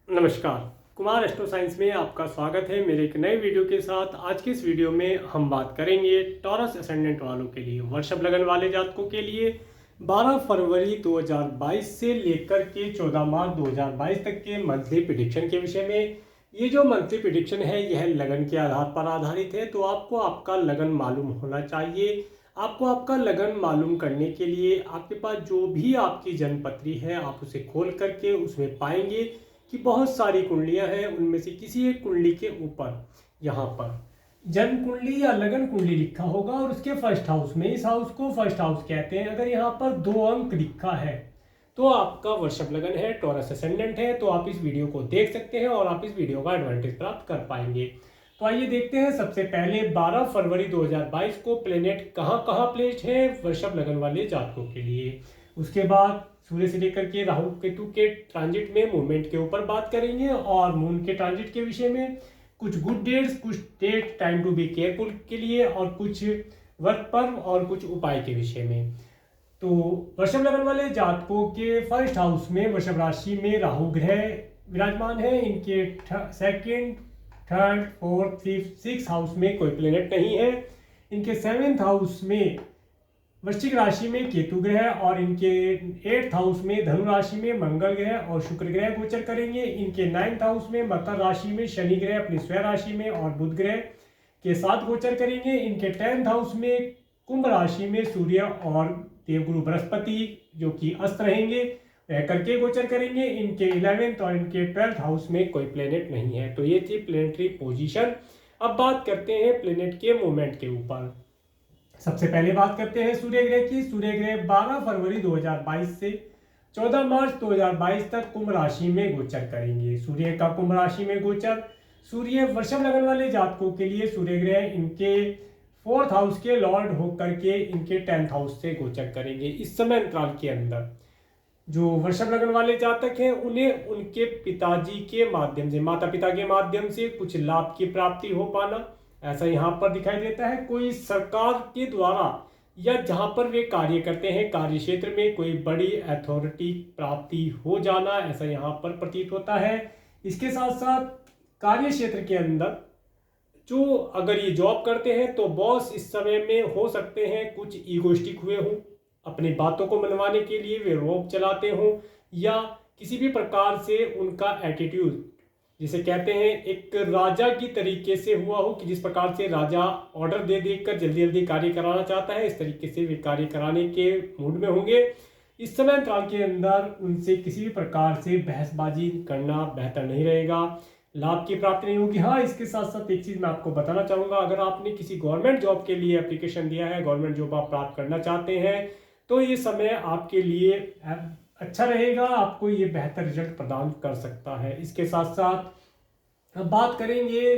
नमस्कार। Kumar astro science में आपका स्वागत है मेरे एक नए वीडियो के साथ। आज के इस वीडियो में हम बात करेंगे टॉरस असेंडेंट वालों के लिए, वृषभ लगन वाले जातकों के लिए 12 फरवरी 2022 से लेकर के 14 मार्च 2022 तक के मंथली प्रेडिक्शन के विषय में। ये जो मंथली प्रेडिक्शन है यह लगन के आधार पर आधारित है, तो आपको आपका लगन मालूम होना चाहिए। आपको आपका लगन मालूम करने के लिए आपके पास जो भी आपकी जन्मपत्री है आप उसे खोल करके उसमें पाएंगे कि बहुत सारी कुंडलियां हैं। उनमें से किसी एक कुंडली के ऊपर यहाँ पर जन्म कुंडली या लगन कुंडली लिखा होगा और उसके फर्स्ट हाउस में, इस हाउस को फर्स्ट हाउस कहते हैं। अगर यहाँ पर 2 अंक लिखा है तो आपका वृषभ लगन है, टॉरस असेंडेंट है। तो आप इस वीडियो को देख सकते हैं और आप इस वीडियो का एडवांटेज प्राप्त कर पाएंगे। तो आइए देखते हैं। सबसे पहले 12 फरवरी 2022 को प्लेनेट कहाँ कहाँ प्लेस्ड है वृषभ लगन वाले जातकों के लिए। उसके बाद सूर्य से लेकर के राहु केतु के ट्रांजिट में मूवमेंट के ऊपर बात करेंगे और मून के ट्रांजिट के विषय में, कुछ गुड डेट्स, कुछ date time to be careful के लिए और कुछ व्रत पर्व और कुछ उपाय के विषय में। तो वृषभ लगन वाले जातकों के फर्स्ट हाउस में वृषभ राशि में राहु ग्रह विराजमान है। इनके second, third, fourth, fifth, six house में कोई प्लेनेट नहीं है। इनके सेवेंथ हाउस में वृश्चिक राशि में केतु ग्रह और इनके 8th हाउस में धनु राशि में मंगल ग्रह और शुक्र ग्रह गोचर करेंगे। इनके 9th हाउस में मकर राशि में शनि ग्रह अपनी स्वयं राशि में और बुध ग्रह के साथ गोचर करेंगे। इनके 10th हाउस में कुंभ राशि में सूर्य और देवगुरु बृहस्पति जो कि अस्त रहेंगे रह करके गोचर करेंगे। इनके 11th और इनके 12th हाउस में कोई प्लेनेट नहीं है। तो ये थी प्लेनेटरी पोजीशन। अब बात करते हैं प्लेनेट के मूवमेंट के ऊपर। सबसे पहले बात करते हैं सूर्य ग्रह की। सूर्य ग्रह 12 फरवरी 2022 से 14 मार्च 2022 तक कुंभ राशि में गोचर करेंगे। सूर्य का कुंभ राशि में गोचर, सूर्य वृषभ लगन वाले जातकों के लिए सूर्य ग्रह इनके 4th हाउस के लॉर्ड होकर के इनके 10th हाउस से गोचर करेंगे। इस समय अंतराल के अंदर जो वृषभ लगन वाले जातक हैं उन्हें उनके पिताजी के माध्यम से, माता पिता के माध्यम से कुछ लाभ की प्राप्ति हो पाना ऐसा यहाँ पर दिखाई देता है। कोई सरकार के द्वारा या जहाँ पर वे कार्य करते हैं कार्य क्षेत्र में कोई बड़ी अथॉरिटी प्राप्ति हो जाना ऐसा यहाँ पर प्रतीत होता है। इसके साथ साथ कार्य क्षेत्र के अंदर जो अगर ये जॉब करते हैं तो बॉस इस समय में हो सकते हैं कुछ ईगोइस्टिक हुए हों, अपनी बातों को मनवाने के लिए वे रोब चलाते हों या किसी भी प्रकार से उनका एटीट्यूड जिसे कहते हैं एक राजा की तरीके से हुआ हो कि जिस प्रकार से राजा ऑर्डर दे देकर जल्दी जल्दी कार्य कराना चाहता है इस तरीके से वे कार्य कराने के मूड में होंगे। इस समय अंतराल के अंदर उनसे किसी भी प्रकार से बहसबाजी करना बेहतर नहीं रहेगा, लाभ की प्राप्ति नहीं होगी। हाँ, इसके साथ साथ एक चीज़ मैं आपको बताना चाहूँगा, अगर आपने किसी गवर्नमेंट जॉब के लिए एप्लीकेशन दिया है, गवर्नमेंट जॉब आप प्राप्त करना चाहते हैं तो ये समय आपके लिए अच्छा रहेगा, आपको ये बेहतर रिजल्ट प्रदान कर सकता है। इसके साथ साथ अब बात करेंगे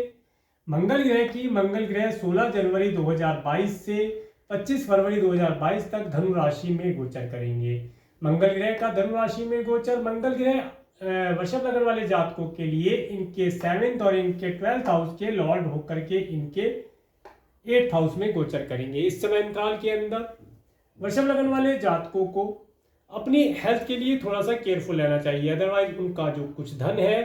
मंगल ग्रह की। मंगल ग्रह 16 जनवरी 2022 से 25 फरवरी 2022 तक धनु राशि में गोचर करेंगे। मंगल ग्रह का धनु राशि में गोचर, मंगल ग्रह वृषभ लगन वाले जातकों के लिए इनके 7th और इनके 12th हाउस के लॉर्ड होकर के इनके 8th हाउस में गोचर करेंगे। इस समय अंतराल के अंदर वृषभ लगन वाले जातकों को अपनी हेल्थ के लिए थोड़ा सा केयरफुल रहना चाहिए, अदरवाइज उनका जो कुछ धन है,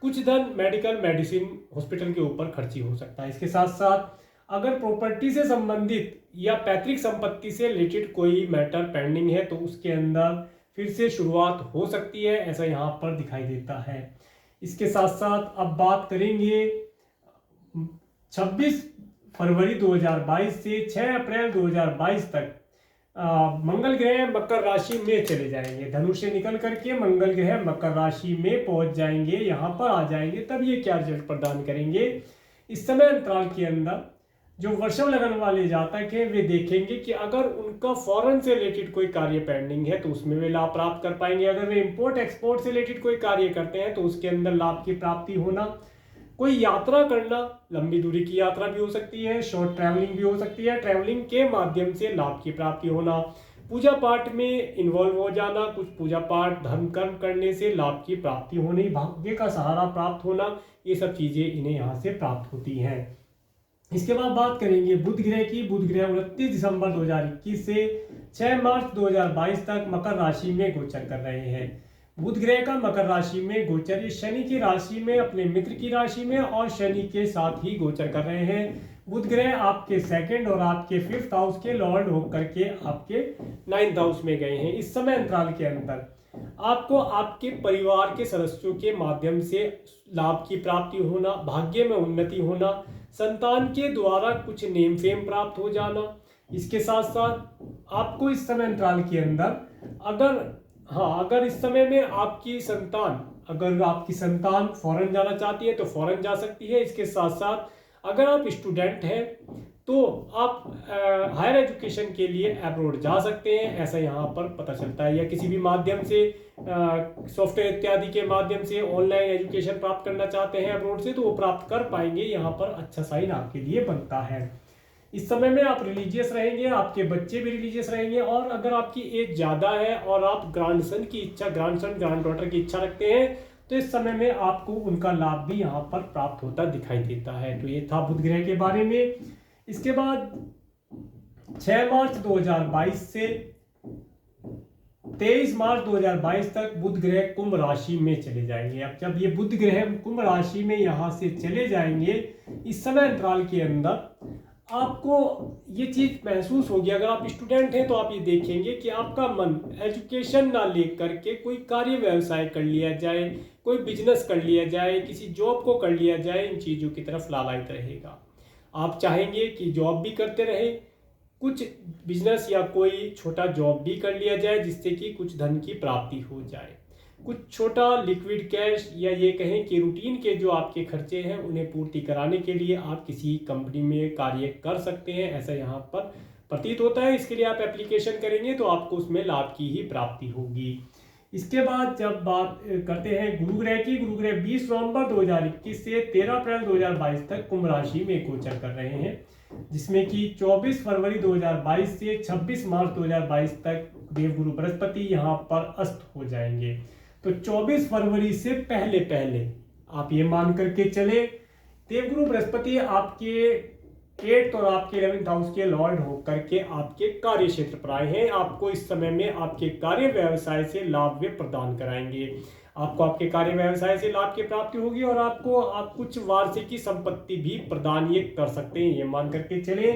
कुछ धन मेडिकल मेडिसिन हॉस्पिटल के ऊपर खर्ची हो सकता है। इसके साथ साथ अगर प्रॉपर्टी से संबंधित या पैतृक संपत्ति से रिलेटेड कोई मैटर पेंडिंग है तो उसके अंदर फिर से शुरुआत हो सकती है, ऐसा यहाँ पर दिखाई देता है। इसके साथ साथ अब बात करेंगे 26 फरवरी 2022 से 6 अप्रैल 2022 तक मंगल ग्रह मकर राशि में चले जाएंगे। धनु से निकल करके मंगल ग्रह मकर राशि में पहुंच जाएंगे, यहाँ पर आ जाएंगे। तब ये क्या रिजल्ट प्रदान करेंगे? इस समय अंतराल के अंदर जो वृषभ लगन वाले जातक हैं वे देखेंगे कि अगर उनका फॉरेन से रिलेटेड कोई कार्य पेंडिंग है तो उसमें वे लाभ प्राप्त कर पाएंगे। अगर वे इंपोर्ट एक्सपोर्ट से रिलेटेड कोई कार्य करते हैं तो उसके अंदर लाभ की प्राप्ति होना। कोई यात्रा करना, लंबी दूरी की यात्रा भी हो सकती है, शॉर्ट ट्रैवलिंग भी हो सकती है, ट्रैवलिंग के माध्यम से लाभ की प्राप्ति होना, पूजा पाठ में इन्वॉल्व हो जाना, कुछ पूजा पाठ धर्म कर्म करने से लाभ की प्राप्ति होनी, भाग्य का सहारा प्राप्त होना, ये सब चीजें इन्हें यहाँ से प्राप्त होती हैं। इसके बाद बात करेंगे बुध ग्रह की। बुध ग्रह 29 दिसंबर 2021 से 6 मार्च 2022 तक मकर राशि में गोचर कर रहे हैं। बुध ग्रह का मकर राशि में गोचर, ये शनि की राशि में अपने मित्र की राशि में और शनि के साथ ही गोचर कर रहे हैं। बुध ग्रह आपके सेकंड और आपके 5th हाउस के लॉर्ड होकर के आपके 9th हाउस में गए हैं। इस समय अंतराल के अंदर आपको आपके परिवार के सदस्यों के माध्यम से लाभ की प्राप्ति होना, भाग्य में उन्नति होना, संतान के द्वारा कुछ नेम फेम प्राप्त हो जाना। इसके साथ साथ आपको इस समय अंतराल के अंदर अगर इस समय में अगर आपकी संतान फॉरेन जाना चाहती है तो फॉरेन जा सकती है। इसके साथ साथ अगर आप स्टूडेंट हैं तो आप हायर एजुकेशन के लिए अब्रॉड जा सकते हैं, ऐसा यहाँ पर पता चलता है। या किसी भी माध्यम से सॉफ्टवेयर इत्यादि के माध्यम से ऑनलाइन एजुकेशन प्राप्त करना चाहते हैं अब्रॉड से, तो वो प्राप्त कर पाएंगे। यहाँ पर अच्छा साइन आपके लिए बनता है। इस समय में आप रिलीजियस रहेंगे, आपके बच्चे भी रिलीजियस रहेंगे। और अगर आपकी एज ज़्यादा है और आप ग्रैंड डॉटर की इच्छा रखते हैं तो इस समय में आपको उनका लाभ भी यहाँ पर प्राप्त होता दिखाई देता है। तो ये था बुध ग्रह के बारे में। इसके बाद 6 मार्च 2022 से 23 मार्च 2022 तक बुध ग्रह कुंभ राशि में चले जाएंगे। अब जब ये बुध ग्रह कुंभ राशि में यहाँ से चले जाएंगे, इस समय अंतराल के अंदर आपको ये चीज महसूस होगी। अगर आप स्टूडेंट हैं तो आप ये देखेंगे कि आपका मन एजुकेशन ना लेकर के कोई कार्य व्यवसाय कर लिया जाए, कोई बिजनेस कर लिया जाए, किसी जॉब को कर लिया जाए, इन चीजों की तरफ लालायित रहेगा। आप चाहेंगे कि जॉब भी करते रहे, कुछ बिजनेस या कोई छोटा जॉब भी कर लिया जाए जिससे कि कुछ धन की प्राप्ति हो जाए। कुछ छोटा लिक्विड कैश या ये कहें कि रूटीन के जो आपके खर्चे हैं उन्हें पूर्ति कराने के लिए आप किसी कंपनी में कार्य कर सकते हैं, ऐसा यहाँ पर प्रतीत होता है। इसके लिए आप एप्लीकेशन करेंगे तो आपको उसमें लाभ की ही प्राप्ति होगी। इसके बाद जब बात करते हैं गुरु ग्रह की, गुरु ग्रह 20 नवंबर 2021 से 13 अप्रैल 2022 तक कुंभ राशि में गोचर कर रहे हैं, जिसमें कि 24 फरवरी 2022 से 26 मार्च 2022 तक देवगुरु बृहस्पति यहाँ पर अस्त हो जाएंगे। तो 24 फरवरी से पहले आप ये मान करके चले, देवगुरु बृहस्पति आपके 8th और आपके 11th हाउस के लॉर्ड होकर के आपके कार्य क्षेत्र पर आए हैं। आपको इस समय में आपके कार्य व्यवसाय से लाभ वे प्रदान कराएंगे। आपको आपके कार्य व्यवसाय से लाभ की प्राप्ति होगी और आपको आप कुछ वार्षिकी संपत्ति भी प्रदान ये कर सकते हैं, ये मान करके चले।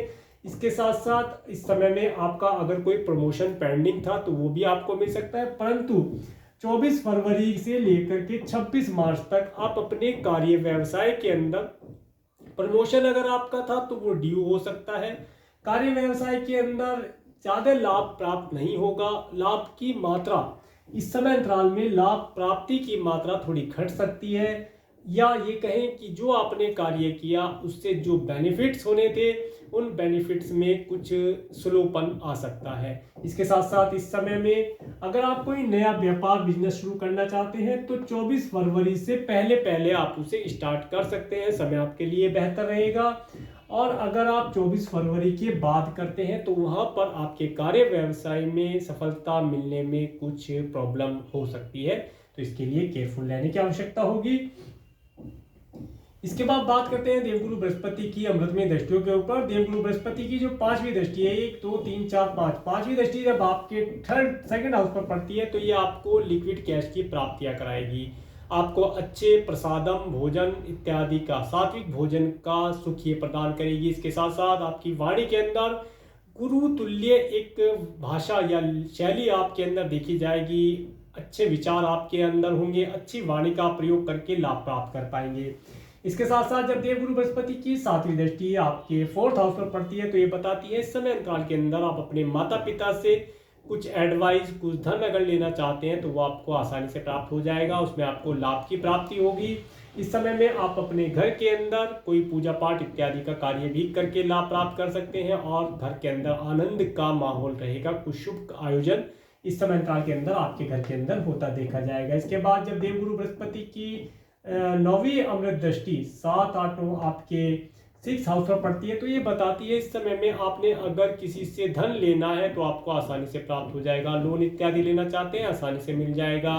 इसके साथ साथ इस समय में आपका अगर कोई प्रमोशन पेंडिंग था तो वो भी आपको मिल सकता है, परंतु 24 फरवरी से लेकर के 26 मार्च तक आप अपने कार्य व्यवसाय के अंदर प्रमोशन अगर आपका था तो वो ड्यू हो सकता है। कार्य व्यवसाय के अंदर ज्यादा लाभ प्राप्त नहीं होगा। लाभ की मात्रा इस समय अंतराल में लाभ प्राप्ति की मात्रा थोड़ी घट सकती है, या ये कहें कि जो आपने कार्य किया उससे जो बेनिफिट्स होने थे उन बेनिफिट्स में कुछ स्लोपन आ सकता है। इसके साथ साथ इस समय में अगर आप कोई नया व्यापार बिजनेस शुरू करना चाहते हैं तो 24 फरवरी से पहले आप उसे स्टार्ट कर सकते हैं, समय आपके लिए बेहतर रहेगा। और अगर आप 24 फरवरी के बाद करते हैं तो वहां पर आपके कार्य व्यवसाय में सफलता मिलने में कुछ प्रॉब्लम हो सकती है, तो इसके लिए केयरफुल रहने की आवश्यकता होगी। इसके बाद बात करते हैं देवगुरु बृहस्पति की अमृतमय दृष्टियों के ऊपर। देवगुरु बृहस्पति की जो 5वीं दृष्टि है, 1 2 3 4 5, 5वीं दृष्टि जब आपके सेकंड हाउस पर पड़ती है तो ये आपको लिक्विड कैश की प्राप्तियां कराएगी। आपको अच्छे प्रसादम भोजन इत्यादि का, सात्विक भोजन का सुख ये प्रदान करेगी। इसके साथ साथ आपकी वाणी के अंदर गुरु तुल्य एक भाषा या शैली आपके अंदर देखी जाएगी। अच्छे विचार आपके अंदर होंगे, अच्छी वाणी का प्रयोग करके लाभ प्राप्त कर पाएंगे। इसके साथ साथ जब देवगुरु बृहस्पति की 7वीं दृष्टि आपके 4th हाउस पर पड़ती है तो ये बताती है इस समय अंतराल के अंदर आप अपने माता पिता से कुछ एडवाइस, कुछ धन अगर लेना चाहते हैं तो वो आपको आसानी से प्राप्त हो जाएगा, उसमें आपको लाभ की प्राप्ति होगी। इस समय में आप अपने घर के अंदर कोई पूजा पाठ इत्यादि का कार्य भी करके लाभ प्राप्त कर सकते हैं और घर के अंदर आनंद का माहौल रहेगा। कुछ शुभ आयोजन इस समय अंतराल के अंदर आपके घर के अंदर होता देखा जाएगा। इसके बाद जब देवगुरु बृहस्पति की 9वीं अमृत दृष्टि 7 8 9 आपके 6th हाउस पर पड़ती है तो ये बताती है इस समय में आपने अगर किसी से धन लेना है तो आपको आसानी से प्राप्त हो जाएगा। लोन इत्यादि लेना चाहते हैं आसानी से मिल जाएगा।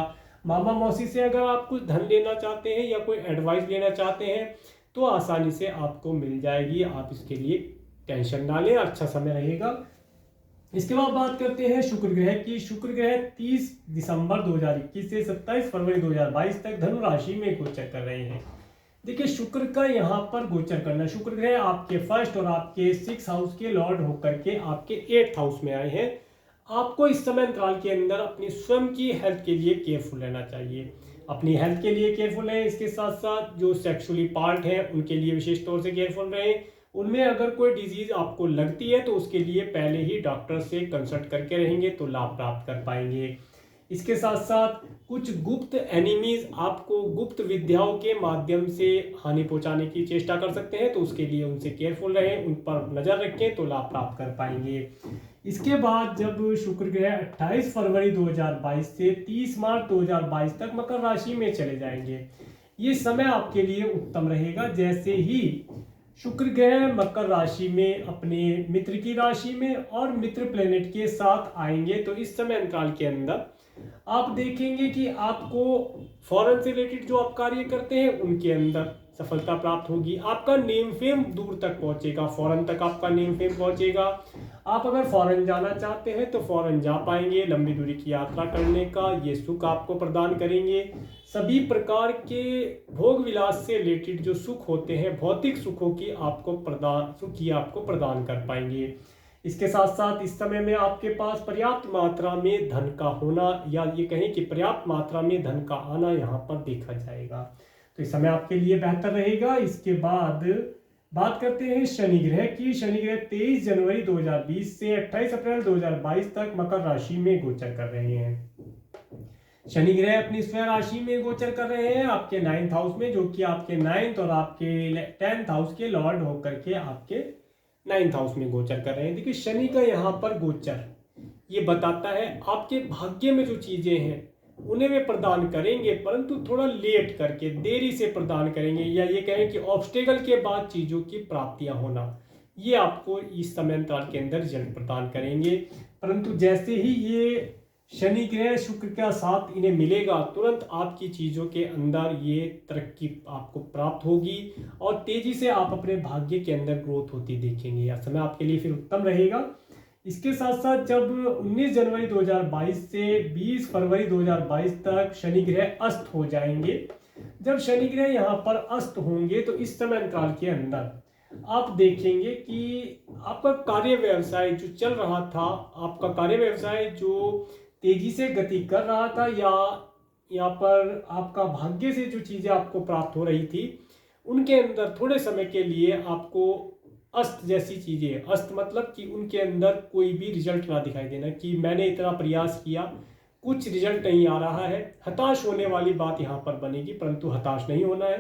मामा मौसी से अगर आप कुछ धन लेना चाहते हैं या कोई एडवाइस लेना चाहते हैं तो आसानी से आपको मिल जाएगी। आप इसके लिए टेंशन ना लें, अच्छा समय रहेगा। इसके बाद बात करते हैं शुक्र ग्रह की। शुक्र ग्रह 30 दिसंबर 2021 से 27 फरवरी 2022 तक धनु राशि में गोचर कर रहे हैं। देखिए शुक्र का यहाँ पर गोचर करना, शुक्र ग्रह आपके फर्स्ट और आपके 6 हाउस के लॉर्ड होकर के आपके 8th हाउस में आए हैं। आपको इस समय अंतराल के अंदर अपनी स्वयं की हेल्थ के लिए केयरफुल रहना चाहिए, अपनी हेल्थ के लिए केयरफुल रहें। इसके साथ साथ जो सेक्सुअली पार्ट हैं उनके लिए विशेष तौर से केयरफुल रहें। उनमें अगर कोई डिजीज आपको लगती है तो उसके लिए पहले ही डॉक्टर से कंसल्ट करके रहेंगे तो लाभ प्राप्त कर पाएंगे। इसके साथ साथ कुछ गुप्त एनिमीज आपको गुप्त विद्याओं के माध्यम से हानि पहुंचाने की चेष्टा कर सकते हैं, तो उसके लिए उनसे केयरफुल रहें, उन पर नजर रखें तो लाभ प्राप्त कर पाएंगे। इसके बाद जब शुक्र ग्रह 28 फरवरी 2022 से 30 मार्च 2022 तक मकर राशि में चले जाएंगे। ये समय आपके लिए उत्तम रहेगा। जैसे ही शुक्र ग्रह मकर राशि में अपने मित्र की राशि में और मित्र प्लेनेट के साथ आएंगे तो इस समय अंतराल के अंदर आप देखेंगे कि आपको फॉरेन से रिलेटेड जो आप कार्य करते हैं उनके अंदर सफलता प्राप्त होगी। आपका नेम फेम दूर तक पहुंचेगा, फॉरेन तक आपका नेम फेम पहुंचेगा। आप अगर फॉरेन जाना चाहते हैं तो फॉरेन जा पाएंगे। लंबी दूरी की यात्रा करने का ये सुख आपको प्रदान करेंगे। सभी प्रकार के भोग विलास से रिलेटेड जो सुख होते हैं, भौतिक सुखों की आपको प्रदान कर पाएंगे। इसके साथ साथ इस समय में आपके पास पर्याप्त मात्रा में धन का होना, या ये कहें कि पर्याप्त मात्रा में धन का आना यहाँ पर देखा जाएगा, तो इस समय आपके लिए बेहतर रहेगा। इसके बाद बात करते हैं शनि ग्रह की। शनि ग्रह 23 जनवरी 2020 से 28 अप्रैल 2022 तक मकर राशि में गोचर कर रहे हैं। शनि ग्रह अपनी स्वयं राशि में गोचर कर रहे हैं आपके 9th हाउस में, जो कि आपके 9th और आपके 10th हाउस के लॉर्ड होकर के आपके 9th हाउस में गोचर कर रहे हैं। देखिए शनि का यहाँ पर गोचर ये बताता है आपके भाग्य में जो चीजें हैं उन्हें वे प्रदान करेंगे, परंतु थोड़ा लेट करके, देरी से प्रदान करेंगे, या ये कहें कि ऑब्स्टेकल के बाद चीजों की प्राप्तियां होना, ये आपको इस समय अंतराल के अंदर रिजल्ट प्रदान करेंगे। परंतु जैसे ही ये शनि ग्रह शुक्र का साथ इन्हें मिलेगा, तुरंत आपकी चीजों के अंदर ये तरक्की आपको प्राप्त होगी और तेजी से आप अपने भाग्य के अंदर ग्रोथ होती देखेंगे। यह समय आपके लिए फिर उत्तम रहेगा। इसके साथ साथ जब 19 जनवरी 2022 से 20 फरवरी 2022 तक शनि ग्रह अस्त हो जाएंगे, जब शनि ग्रह यहाँ पर अस्त होंगे तो इस समय अंतराल के अंदर आप देखेंगे कि आपका कार्य व्यवसाय जो चल रहा था, आपका कार्य व्यवसाय जो तेजी से गति कर रहा था, या यहाँ पर आपका भाग्य से जो चीजें आपको प्राप्त हो रही थी, उनके अंदर थोड़े समय के लिए आपको अस्त जैसी चीजें, अस्त मतलब कि उनके अंदर कोई भी रिजल्ट ना दिखाई देना, कि मैंने इतना प्रयास किया कुछ रिजल्ट नहीं आ रहा है, हताश होने वाली बात यहाँ पर बनेगी। परंतु हताश नहीं होना है।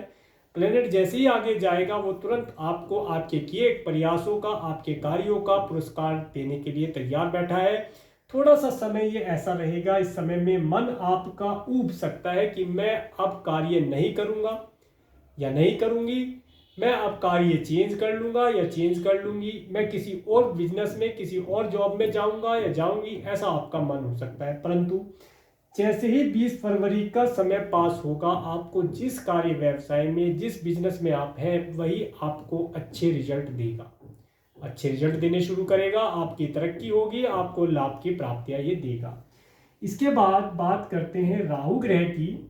प्लेनेट जैसे ही आगे जाएगा वो तुरंत आपको आपके किए प्रयासों का, आपके कार्यों का पुरस्कार देने के लिए तैयार बैठा है। थोड़ा सा समय ये ऐसा रहेगा, इस समय में मन आपका ऊब सकता है कि मैं अब कार्य नहीं करूँगा या नहीं करूँगी, मैं अब कार्य चेंज कर लूँगा या चेंज कर लूँगी, मैं किसी और बिजनेस में, किसी और जॉब में जाऊँगा या जाऊँगी, ऐसा आपका मन हो सकता है। परंतु जैसे ही 20 फरवरी का समय पास होगा, आपको जिस कार्य व्यवसाय में, जिस बिजनेस में आप हैं, वही आपको अच्छे रिजल्ट देगा, अच्छे रिजल्ट देने शुरू करेगा, आपकी तरक्की होगी, आपको लाभ की प्राप्तियां ये देगा। इसके बाद बात करते हैं राहु ग्रह की।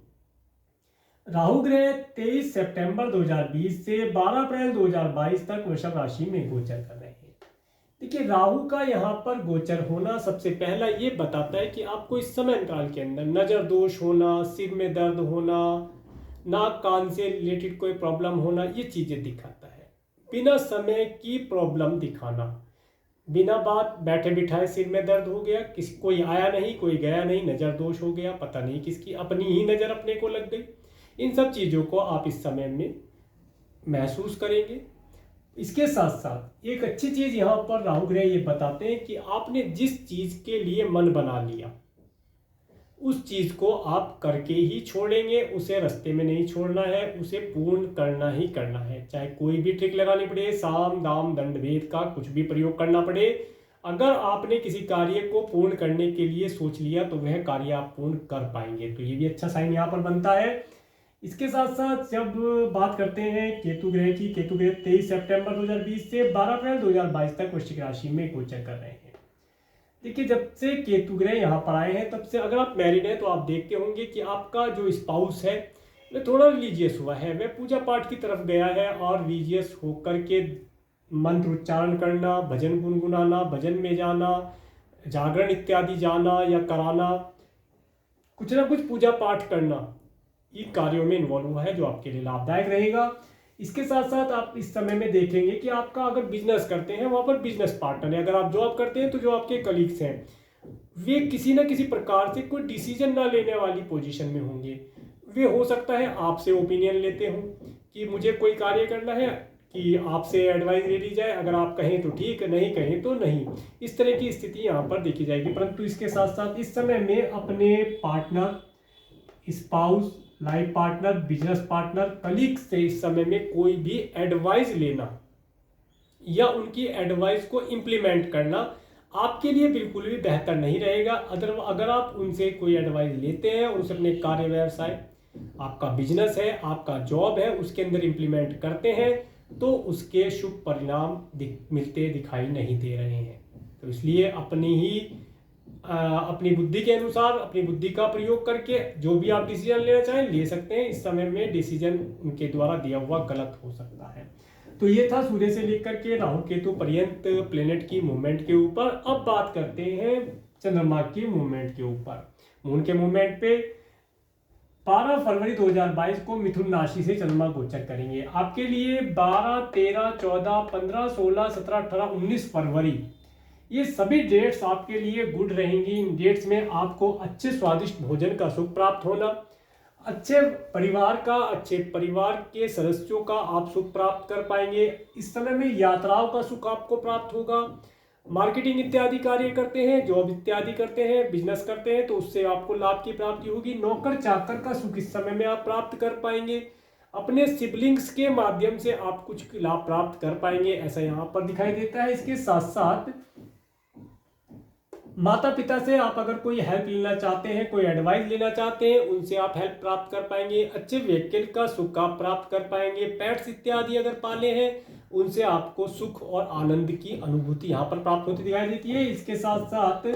राहु ग्रह 23 सितंबर 2020 से 12 अप्रैल 2022 तक वृषभ राशि में गोचर कर रहे हैं। देखिए राहु का यहाँ पर गोचर होना सबसे पहला ये बताता है कि आपको इस समय अंतराल के अंदर नजर दोष होना, सिर में दर्द होना, नाक कान से रिलेटेड कोई प्रॉब्लम होना, ये चीजें दिखाता है। बिना समय की प्रॉब्लम दिखाना, बिना बात बैठे बिठाए सिर में दर्द हो गया, किसी कोई आया नहीं, कोई गया नहीं, नजर दोष हो गया, पता नहीं किसकी, अपनी ही नजर अपने को लग गई, इन सब चीजों को आप इस समय में महसूस करेंगे। इसके साथ साथ एक अच्छी चीज यहाँ पर राहु ग्रह ये बताते हैं कि आपने जिस चीज के लिए मन बना लिया उस चीज को आप करके ही छोड़ेंगे, उसे रास्ते में नहीं छोड़ना है, उसे पूर्ण करना ही करना है। चाहे कोई भी ट्रिक लगानी पड़े, साम दाम दंड भेद का कुछ भी प्रयोग करना पड़े, अगर आपने किसी कार्य को पूर्ण करने के लिए सोच लिया तो वह कार्य आप पूर्ण कर पाएंगे। तो ये भी अच्छा साइन यहाँ पर बनता है। इसके साथ साथ जब बात करते हैं केतु ग्रह की, केतु ग्रह 23 सितंबर 2020 से 12 अप्रैल 2022 तक वृश्चिक राशि में गोचर कर रहे हैं। देखिए, जब से केतु ग्रह यहाँ पर आए हैं तब से अगर आप मैरिड हैं तो आप देखते होंगे कि आपका जो स्पाउस है वह थोड़ा रिलीजियस हुआ है, वह पूजा पाठ की तरफ गया है और रिलीजियस होकर के मंत्र उच्चारण करना, भजन गुनगुनाना, भजन में जाना, जागरण इत्यादि जाना या कराना, कुछ ना कुछ पूजा पाठ करना, इन कार्यों में इन्वॉल्व हुआ है, जो आपके लिए लाभदायक रहेगा। इसके साथ साथ आप इस समय में देखेंगे कि आपका अगर बिजनेस करते हैं वहाँ पर बिजनेस पार्टनर है, अगर आप जॉब करते हैं तो जो आपके कलीग्स हैं वे किसी न किसी प्रकार से कोई डिसीजन ना लेने वाली पोजीशन में होंगे। वे हो सकता है आपसे ओपिनियन लेते हों कि मुझे कोई कार्य करना है, कि आपसे एडवाइस ले ली जाए, अगर आप कहें तो ठीक, नहीं कहें तो नहीं, इस तरह की स्थिति यहाँ पर देखी जाएगी। परंतु इसके साथ साथ इस समय में अपने partner, spouse, life partner, business partner, colleague से इस समय में कोई भी एडवाइस लेना या उनकी एडवाइस को इम्प्लीमेंट करना आपके लिए बिल्कुल भी बेहतर नहीं रहेगा। अगर आप उनसे कोई एडवाइस लेते हैं, उनसे अपने कार्य व्यवसाय, आपका बिजनेस है, आपका जॉब है, उसके अंदर इम्प्लीमेंट करते हैं तो उसके शुभ परिणाम मिलते दिखाई नहीं दे रहे हैं। तो इसलिए अपनी बुद्धि के अनुसार, अपनी बुद्धि का प्रयोग करके जो भी आप डिसीजन लेना चाहें ले सकते हैं। इस समय में डिसीजन उनके द्वारा दिया हुआ गलत हो सकता है। तो ये था सूर्य से लेकर के राहु केतु पर्यंत प्लेनेट की मूवमेंट के ऊपर। अब बात करते हैं चंद्रमा की मूवमेंट के ऊपर। मून के मूवमेंट पे 12 फरवरी 2022 को मिथुन राशि से चंद्रमा गोचर करेंगे। आपके लिए 12, 13, 14, 15, 16, 17, 18, 19 फरवरी ये सभी डेट्स आपके लिए गुड रहेंगी। इन डेट्स में आपको अच्छे स्वादिष्ट भोजन का सुख प्राप्त होना, अच्छे परिवार के सदस्यों का आप सुख प्राप्त कर पाएंगे। इस समय में यात्राओं का सुख आपको प्राप्त होगा। मार्केटिंग इत्यादि कार्य करते हैं, जॉब इत्यादि करते हैं, बिजनेस करते हैं तो उससे आपको लाभ की प्राप्ति होगी। नौकर चाकर का सुख इस समय में आप प्राप्त कर पाएंगे। अपने सिबलिंग्स के माध्यम से आप कुछ लाभ प्राप्त कर पाएंगे, ऐसा यहाँ पर दिखाई देता है। इसके साथ साथ माता पिता से आप अगर कोई हेल्प लेना चाहते हैं, कोई एडवाइस लेना चाहते हैं, उनसे आप हेल्प प्राप्त कर पाएंगे। अच्छे व्हीकल का सुख आप प्राप्त कर पाएंगे। पेट्स इत्यादि अगर पाले हैं उनसे आपको सुख और आनंद की अनुभूति यहाँ पर प्राप्त होती दिखाई देती है। इसके साथ साथ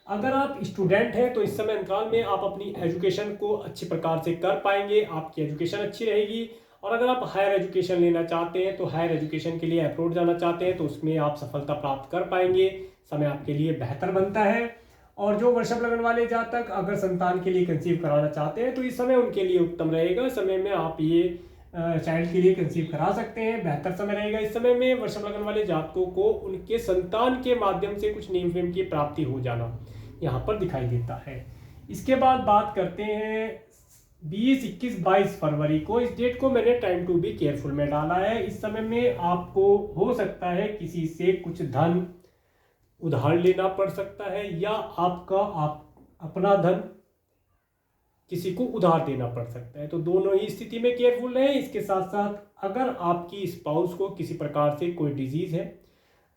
अगर आप स्टूडेंट हैं तो इस समय अंतराल में आप अपनी एजुकेशन को अच्छी प्रकार से कर पाएंगे, आपकी एजुकेशन अच्छी रहेगी। और अगर आप हायर एजुकेशन लेना चाहते हैं तो हायर एजुकेशन के लिए अब्रॉड जाना चाहते हैं तो उसमें आप सफलता प्राप्त कर पाएंगे। समय आपके लिए बेहतर बनता है। और जो वृषभ लग्न वाले जातक अगर संतान के लिए कंसीव कराना चाहते हैं तो इस समय उनके लिए उत्तम रहेगा। समय में आप ये चाइल्ड के लिए कंसीव करा सकते हैं, बेहतर समय रहेगा। इस समय में वृषभ लग्न वाले जातकों को उनके संतान के माध्यम से कुछ नियम वेम की प्राप्ति हो जाना यहाँ पर दिखाई देता है। इसके बाद बात करते हैं 20, 21, 22 फरवरी को। इस डेट को मैंने टाइम टू बी केयरफुल में डाला है। इस समय में आपको हो सकता है किसी से कुछ धन उधार लेना पड़ सकता है या अपना धन किसी को उधार देना पड़ सकता है, तो दोनों ही स्थिति में केयरफुल रहें। इसके साथ साथ अगर आपकी स्पाउस को किसी प्रकार से कोई डिजीज है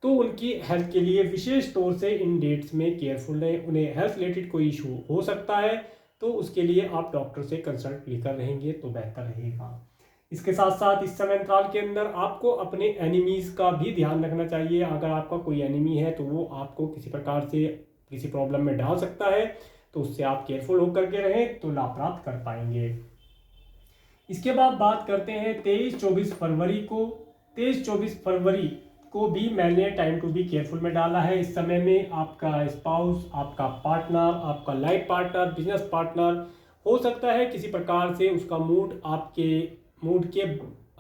तो उनकी हेल्थ के लिए विशेष तौर से इन डेट्स में केयरफुल रहें। उन्हें हेल्थ रिलेटेड कोई इशू हो सकता है तो उसके लिए आप डॉक्टर से कंसल्ट लेकर रहेंगे तो बेहतर रहेगा। इसके साथ साथ इस समय अंतराल के अंदर आपको अपने एनिमीज का भी ध्यान रखना चाहिए। अगर आपका कोई एनिमी है तो वो आपको किसी प्रकार से किसी प्रॉब्लम में डाल सकता है, तो उससे आप केयरफुल होकर के रहें तो लाभ प्राप्त कर पाएंगे। इसके बाद बात करते हैं 23-24 फरवरी को। 23-24 फरवरी को भी मैंने टाइम टू बी केयरफुल में डाला है। इस समय में आपका स्पाउस, आपका पार्टनर, आपका लाइफ पार्टनर, बिजनेस पार्टनर हो सकता है किसी प्रकार से उसका मूड आपके मूड के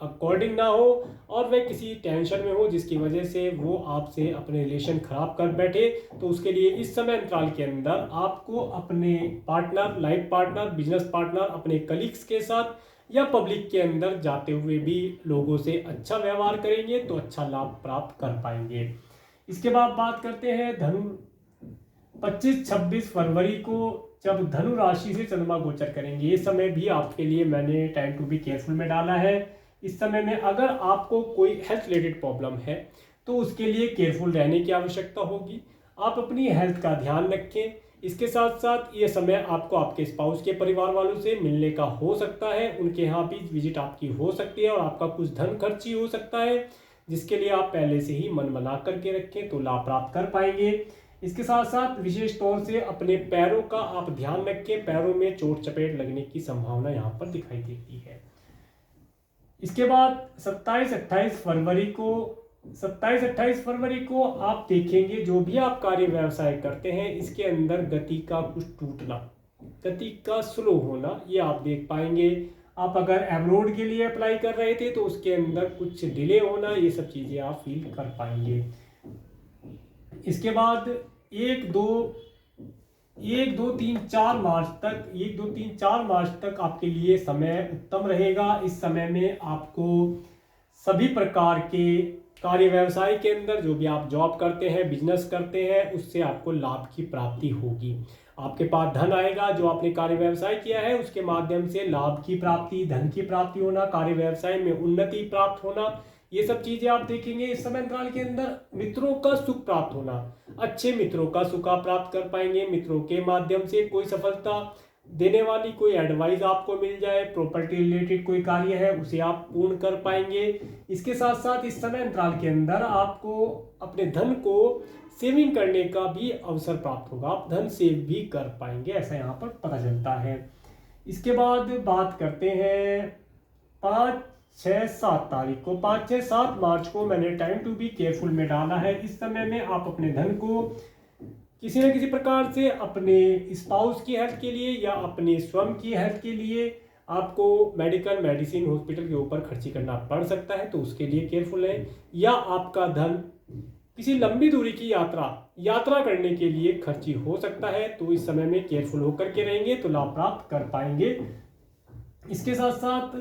अकॉर्डिंग ना हो और वह किसी टेंशन में हो जिसकी वजह से वो आपसे अपने रिलेशन खराब कर बैठे। तो उसके लिए इस समय अंतराल के अंदर आपको अपने partner, life partner, business partner, अपने कलीग्स के साथ या पब्लिक के अंदर जाते हुए भी लोगों से अच्छा व्यवहार करेंगे तो अच्छा लाभ प्राप्त कर पाएंगे। इसके बाद बात करते हैं धनु। 25-26 फरवरी को जब धनु राशि से चंद्रमा गोचर करेंगे, ये समय भी आपके लिए मैंने टाइम टू बी केयरफुल में डाला है। इस समय में अगर आपको कोई हेल्थ रिलेटेड प्रॉब्लम है तो उसके लिए केयरफुल रहने की आवश्यकता होगी। आप अपनी हेल्थ का ध्यान रखें। इसके साथ साथ ये समय आपको आपके स्पाउस के परिवार वालों से मिलने का हो सकता है, उनके यहाँ भी विजिट आपकी हो सकती है और आपका कुछ धन खर्ची हो सकता है जिसके लिए आप पहले से ही मन बना करके रखें तो लाभ प्राप्त कर पाएंगे। इसके साथ साथ विशेष तौर से अपने पैरों का आप ध्यान रखें, पैरों में चोट चपेट लगने की संभावना यहाँ पर दिखाई देती है। इसके बाद 27-28 फरवरी को आप देखेंगे जो भी आप कार्य व्यवसाय करते हैं इसके अंदर गति का कुछ टूटना, गति का स्लो होना, ये आप देख पाएंगे। आप अगर एब्रोड के लिए अप्लाई कर रहे थे तो उसके अंदर कुछ डिले होना, ये सब चीज़ें आप फील कर पाएंगे। इसके बाद 1, 2, 3, 4 मार्च तक आपके लिए समय उत्तम रहेगा। इस समय में आपको सभी प्रकार के कार्य व्यवसाय के अंदर जो भी आप जॉब करते हैं, बिजनेस करते हैं, उससे आपको लाभ की प्राप्ति होगी। आपके पास धन आएगा, जो आपने कार्य व्यवसाय किया है उसके माध्यम से लाभ की प्राप्ति, धन की प्राप्ति होना, कार्य व्यवसाय में उन्नति प्राप्त होना, ये सब चीजें आप देखेंगे। इस समय अंतराल के अंदर मित्रों का सुख प्राप्त होना, अच्छे मित्रों का सुख आप प्राप्त कर पाएंगे। मित्रों के माध्यम से कोई सफलता देने वाली कोई एडवाइस आपको मिल जाए, प्रॉपर्टी रिलेटेड कोई कार्य है उसे आप पूर्ण कर पाएंगे। इसके साथ साथ इस समय अंतराल के अंदर आपको अपने धन को सेविंग करने का भी अवसर प्राप्त होगा, आप धन सेव भी कर पाएंगे, ऐसा यहाँ पर पता चलता है। इसके बाद बात करते हैं 5, 6, 7 तारीख को, 5, 6, 7 मार्च को मैंने टाइम टू बी केयरफुल में डाला है। इस समय में आप अपने धन को किसी न किसी प्रकार से अपने स्पाउस की हेल्थ के लिए या अपने स्वयं की हेल्थ के लिए आपको मेडिकल, मेडिसिन, हॉस्पिटल के ऊपर खर्ची करना पड़ सकता है, तो उसके लिए केयरफुल है। या आपका धन किसी लंबी दूरी की यात्रा करने के लिए खर्ची हो सकता है, तो इस समय में केयरफुल होकर के रहेंगे तो लाभ प्राप्त कर पाएंगे। इसके साथ साथ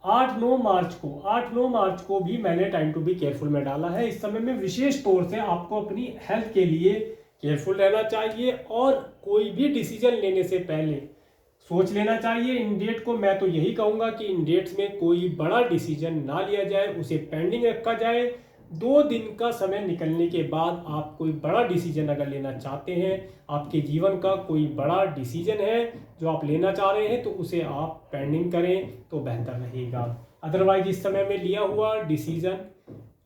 8-9 मार्च को भी मैंने टाइम टू बी केयरफुल में डाला है। इस समय में विशेष तौर से आपको अपनी हेल्थ के लिए केयरफुल रहना चाहिए और कोई भी डिसीजन लेने से पहले सोच लेना चाहिए। इन डेट को मैं तो यही कहूँगा कि इन डेट्स में कोई बड़ा डिसीजन ना लिया जाए, उसे पेंडिंग रखा जाए। 2 दिन का समय निकलने के बाद आप कोई बड़ा डिसीजन अगर लेना चाहते हैं, आपके जीवन का कोई बड़ा डिसीजन है जो आप लेना चाह रहे हैं, तो उसे आप पेंडिंग करें तो बेहतर रहेगा। अदरवाइज इस समय में लिया हुआ डिसीजन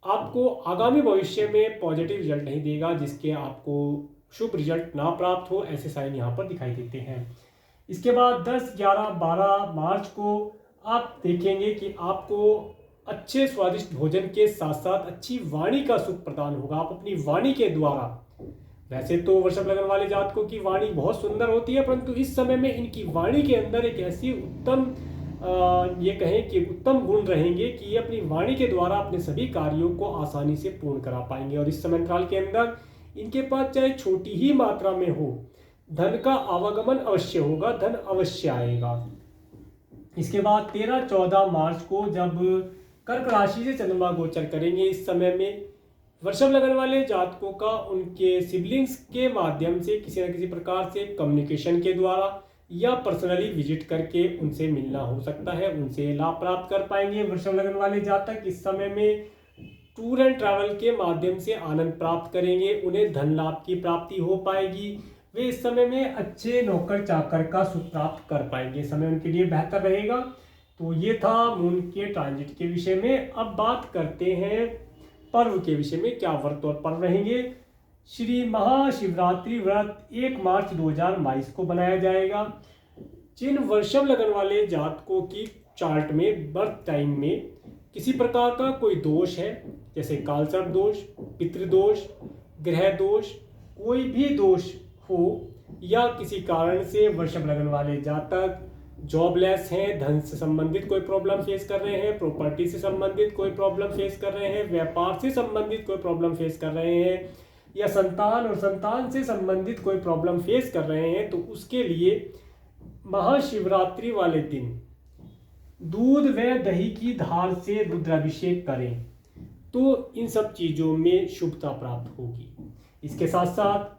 आपको आगामी भविष्य में पॉजिटिव रिजल्ट नहीं देगा, जिसके आपको शुभ रिजल्ट ना प्राप्त हो, ऐसे साइन यहाँ पर दिखाई देते हैं। इसके बाद 10, 11, 12 मार्च को आप देखेंगे कि आपको अच्छे स्वादिष्ट भोजन के साथ साथ अच्छी वाणी का सुख प्रदान होगा। आप अपनी वाणी के द्वारा, वैसे तो वृषभ लग्न वाले जातकों की वाणी बहुत सुंदर होती है, परंतु इस समय में इनकी वाणी के अंदर एक ऐसी उत्तम ये कहें कि उत्तम गुण रहेंगे कि ये अपनी वाणी के द्वारा अपने सभी कार्यों को आसानी से पूर्ण करा पाएंगे। और इस समय काल के अंदर इनके पास चाहे छोटी ही मात्रा में हो, धन का आवागमन अवश्य होगा, धन अवश्य आएगा। इसके बाद 13-14 मार्च को जब कर्क राशि से चंद्रमा गोचर करेंगे, इस समय में वृषभ लग्न वाले जातकों का उनके सिबलिंग्स के माध्यम से किसी न किसी प्रकार से कम्युनिकेशन के द्वारा या पर्सनली विजिट करके उनसे मिलना हो सकता है, उनसे लाभ प्राप्त कर पाएंगे। वृषभ लग्न वाले जातक इस समय में टूर एंड ट्रैवल के माध्यम से आनंद प्राप्त करेंगे, उन्हें धन लाभ की प्राप्ति हो पाएगी। वे इस समय में अच्छे नौकर चाकर का सुख प्राप्त कर पाएंगे, समय उनके लिए बेहतर रहेगा। तो ये था मून के ट्रांजिट के विषय में। अब बात करते हैं पर्व के विषय में, क्या व्रत और पर्व रहेंगे। श्री महाशिवरात्रि व्रत 1 मार्च 2022 को बनाया जाएगा। जिन वृषभ लग्न वाले जातकों की चार्ट में बर्थ टाइम में किसी प्रकार का कोई दोष है, जैसे कालसर्प दोष, पितृदोष, ग्रह दोष, कोई भी दोष हो, या किसी कारण से वृषभ लग्न वाले जातक जॉबलेस हैं, धन से संबंधित कोई प्रॉब्लम फेस कर रहे हैं, प्रॉपर्टी से संबंधित कोई प्रॉब्लम फेस कर रहे हैं, व्यापार से संबंधित कोई प्रॉब्लम फेस कर रहे हैं, या संतान और संतान से संबंधित कोई प्रॉब्लम फेस कर रहे हैं, तो उसके लिए महाशिवरात्रि वाले दिन दूध व दही की धार से रुद्राभिषेक करें, तो इन सब चीज़ों में शुभता प्राप्त होगी। इसके साथ साथ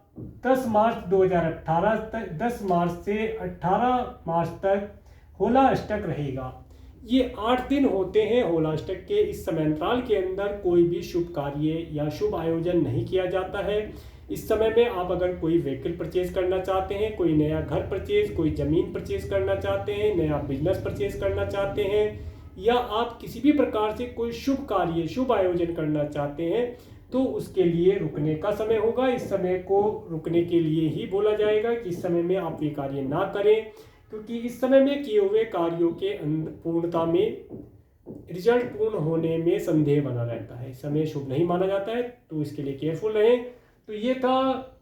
10 मार्च 2018 तक, 10 मार्च से 18 मार्च तक होला अष्टक रहेगा। ये 8 दिन होते हैं होला अष्टक के। इस समय अंतराल के अंदर कोई भी शुभ कार्य या शुभ आयोजन नहीं किया जाता है। इस समय में आप अगर कोई व्हीकल परचेज करना चाहते हैं, कोई नया घर परचेज, कोई ज़मीन परचेज करना चाहते हैं, नया बिजनेस परचेज करना चाहते हैं, या आप किसी भी प्रकार से कोई शुभ कार्य, शुभ आयोजन करना चाहते हैं, तो उसके लिए रुकने का समय होगा। इस समय को रुकने के लिए ही बोला जाएगा कि इस समय में आप ये कार्य ना करें, क्योंकि इस समय में किए हुए कार्यों के पूर्णता में रिजल्ट पूर्ण होने में संदेह बना रहता है। समय शुभ नहीं माना जाता है, तो इसके लिए केयरफुल रहें। तो ये था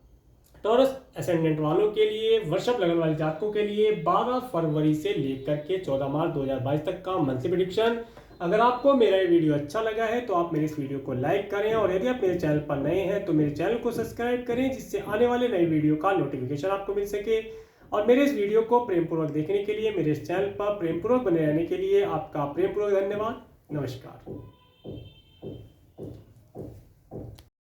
टॉरस असेंडेंट वालों के लिए, वृषभ लगन वाले जातकों के लिए 12 फरवरी से लेकर के 14 मार्च 2022 तक का मंथली प्रेडिक्शन। अगर आपको मेरा ये वीडियो अच्छा लगा है तो आप मेरे इस वीडियो को लाइक करें, और यदि आप मेरे चैनल पर नए हैं तो मेरे चैनल को सब्सक्राइब करें, जिससे आने वाले नए वीडियो का नोटिफिकेशन आपको मिल सके। और मेरे इस वीडियो को प्रेमपूर्वक देखने के लिए, मेरे इस चैनल पर प्रेमपूर्वक बने रहने के लिए आपका प्रेमपूर्वक धन्यवाद। नमस्कार।